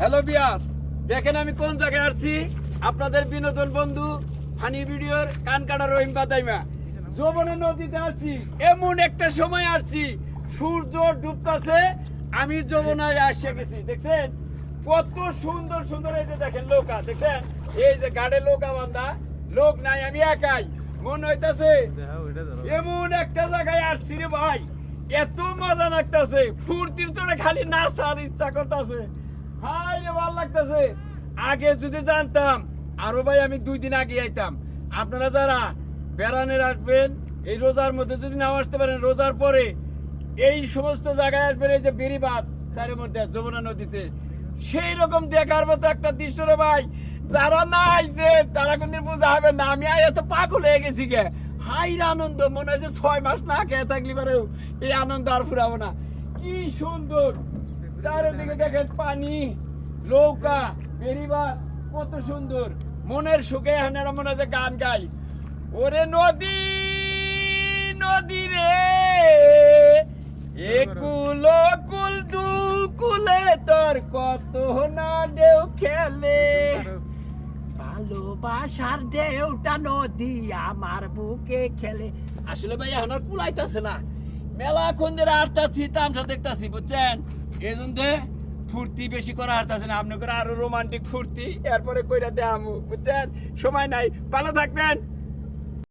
Hello বিয়াস, দেখেন আমি কোন জায়গায় আসছি। আপনাদের বিনোদন বন্ধু ফানি ভিডিওর কান কাটা রহিম বাদাইমা যমুনা নদীতে আসছি। এমন একটা সময় আসছি সূর্য ডুবতাছে, আমি যমুনায় আসে গেছি। দেখছেন কত সুন্দর সুন্দর, এই যে দেখেন নৌকা, দেখছেন এই যে গাড়ে নৌকা বান্ধা, লোক নাই, আমি একাই। মনে হইতাছে এমন একটা জায়গায় আসছি রে ভাই, এত মজা লাগতেছে, ফুর্তির চড়ে খালি নাচার ইচ্ছা করতেছে। হাই রে, ভালো লাগতেছে। আগে যদি জানতাম আরো ভাই আমি 2 দিন আগে আইতাম। আপনারা যারা বেড়ানের আসবেন এই রোজার মধ্যে যদি নাও আসতে পারেন, রোজার পরে এই সমস্ত জায়গায় আসবেন, এই যে বেরিবাদ চারের মধ্যে যমুনা নদীতে, সেই রকম দেখার মতো একটা দৃশ্য রে ভাই। যারা না আইছে তারা কোনদিন বোঝা হবে না। আমি এত পাগল হয়ে গেছি গে, হাইর আনন্দ, মনে হয় যে 6 মাস না খেয়ে থাকলে পারেও এই আনন্দ আর ফুরাবো না। কি সুন্দর চারিদিকে দেখেন, পানি, নৌকা, বেরিবাদ, কত সুন্দর। মনের সুখে হানেরা মনে হয় গান গাই, ওরে নদী নদী রে, একুল কুল দু কুলে তোর কত না ঢেউ খেলে, ভালোবাসার ঢেউটা নদী আমার বুকে খেলে। আসলে ভাই এখন আর কুলাইতেছে না, মেলা কোন যে আসতেছি তামসা দেখতেছি, বুঝছেন? এই জন্য ফুর্তি বেশি করা আসতেছে না। আপনি করে আরো রোমান্টিক ফুর্তি এরপরে কইরা দেয়ামু, বুঝছেন? সময় নাই, ভালো থাকবেন।